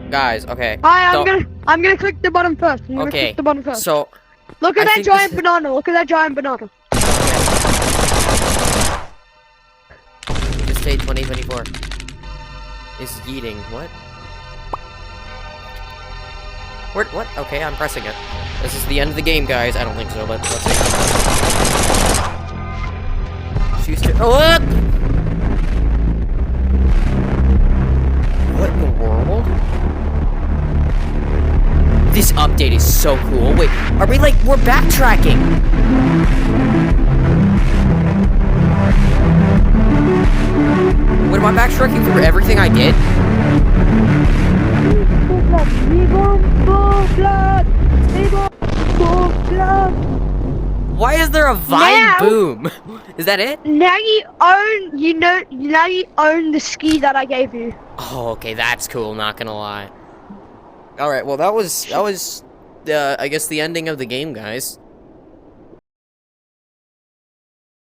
guys, okay. Hi, So- I'm gonna click the button first. I'm gonna Okay, click the button first. so Look at I that think giant this is- banana. Look at that giant banana. this day 2024 is yeeting. What? What? Okay, I'm pressing it. This is the end of the game, guys. I don't think so, but let's see. Schuster. Oh, what? What in the world? This update is so cool. Wait, are we like, we're backtracking? Wait, am I backtracking through everything I did? Why is there a vine Now- boom? Is that it? Now you own the ski that I gave you. Oh, okay, that's cool, not gonna lie. Alright, well that was I guess the ending of the game, guys.